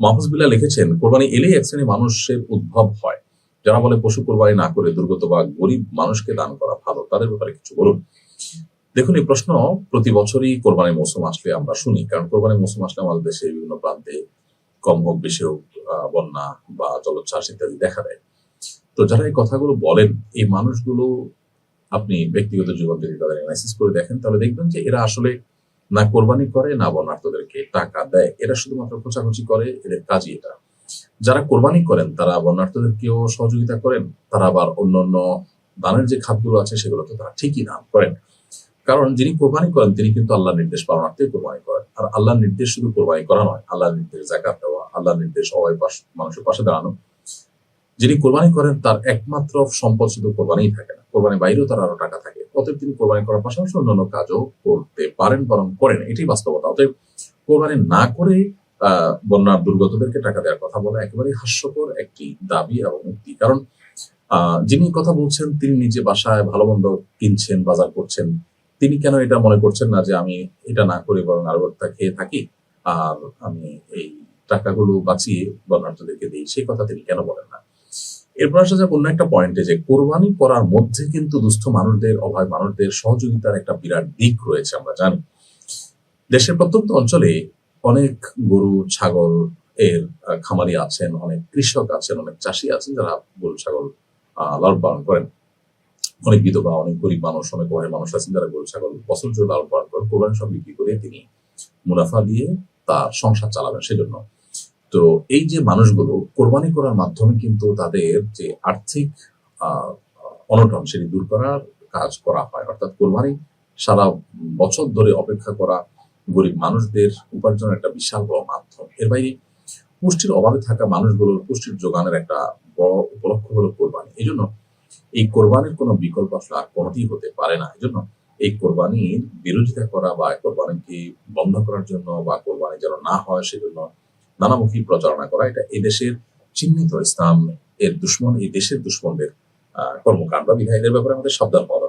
মাহফুজ বিল্লাহ লিখেছেন, কোরবানি এলেই এক শ্রেণী মানুষের উদ্ভব হয় যারা বলে পশু কোরবানি না করে দুর্গত বা গরিব মানুষকে দান করা ভালো, তাদের ব্যাপারে কিছু বলুন। দেখুন, এই প্রশ্ন প্রতি বছরই কোরবানির মৌসুম আসলে আমরা শুনি, কারণ কোরবানির মৌসুম আসলে আমাদের দেশের বিভিন্ন প্রান্তে কম হোক বেশি হোক বন্যা বা জলোচ্ছ্বাস ইত্যাদি দেখা দেয়। তো যারা এই কথাগুলো বলেন, এই মানুষগুলো আপনি ব্যক্তিগত জীবন যদি তাদের অ্যানালাইসিস করে দেখেন, তাহলে দেখবেন যে এরা আসলে না কোরবানি করে না বন্যার্থদেরকে টাকা দেয়, এরা শুধুমাত্র খোঁচাখুচি করে, এদের কাজই এটা। যারা কোরবানি করেন তারা বন্যার্থদেরকেও সহযোগিতা করেন, তারা আবার অন্যান্য দানের যে খাতগুলো আছে সেগুলো তো তারা ঠিকই দান করেন। কারণ যিনি কোরবানি করেন তিনি কিন্তু আল্লাহর নির্দেশ পালনার্থে কোরবানি করেন। আর আল্লাহর নির্দেশ শুধু কোরবানি করা নয়, আল্লাহর নির্দেশ যাকাত দেওয়া, আল্লাহর নির্দেশ সবাই মানুষের পাশে দাঁড়ানো। যিনি কোরবানি করেন তার একমাত্র সম্পদ শুধু কোরবানিই থাকে না, কোরবানির বাইরেও তার আরো টাকা থাকে। অতএব তিনি কোরবানি করার পাশাপাশি অন্যান্য কাজও করতে পারেন, বরং করেন, এটাই বাস্তবতা। অতএব কোরবানি না করে বন্যার দুর্গতদেরকে টাকা দেওয়ার কথা বলা একেবারেই হাস্যকর একটি দাবি এবং উক্তি। কারণ যিনি কথা বলছেন তিনি নিজে বাসায় ভালো মন্দ কিনছেন, বাজার করছেন, তিনি কেন এটা মনে করছেন না যে আমি এটা না করে বরং আরো খেয়ে থাকি আর আমি এই টাকাগুলো বাঁচিয়ে বন্যার্থদেরকে দিই, সেই কথা তিনি কেন বলেন না? এরপর আসা যাক অন্য একটা পয়েন্টে, যে কোরবানি করার মধ্যে কিন্তু দুস্থ মানুষদের, অভাব মানুষদের সহযোগিতার একটা বিরাট দিক রয়েছে। আমরা জানি দেশের প্রত্যন্ত অঞ্চলে অনেক গরু ছাগল এর খামারি আছেন, অনেক কৃষক আছেন, অনেক চাষি আছেন যারা গরু ছাগল লালন পালন করেন। অনেক বিধবা, অনেক গরিব মানুষ, অনেক অভাবী মানুষ আছেন যারা গরু ছাগল বছর জুড়ে লালন পালন করেন, কোরবানি সব বিক্রি করে তিনি মুনাফা দিয়ে তার সংসার চালাবেন সেজন্য। তো এই যে মানুষগুলো কোরবানি করার মাধ্যমে কিন্তু তাদের যে আর্থিক অনটন সেটি দূর করার কাজ করা হয়। অর্থাৎ কোরবানি সারা বছর ধরে অপেক্ষা করা গরিব মানুষদের উপার্জনের একটা বিশাল বড় মাধ্যম। এর বাইরে পুষ্টির অভাবে থাকা মানুষগুলোর পুষ্টির যোগানের একটা বড় উপলক্ষ হলো কোরবানি। এই জন্য এই কোরবানির কোনো বিকল্প আসলে আর কোনোটিই হতে পারে না। এই জন্য এই কোরবানির বিরোধিতা করা বা কোরবানিকে বন্ধ করার জন্য বা কোরবানি যেন না হয় সেজন্য নানামুখী প্রচারণা করা, এটা এদেশের চিহ্নিত ইসলাম এর দুশ্মন, এই দেশের দুশ্মনদের কর্মকাণ্ড। বিধায় এদের ব্যাপারে আমাদের সাবধান হওয়া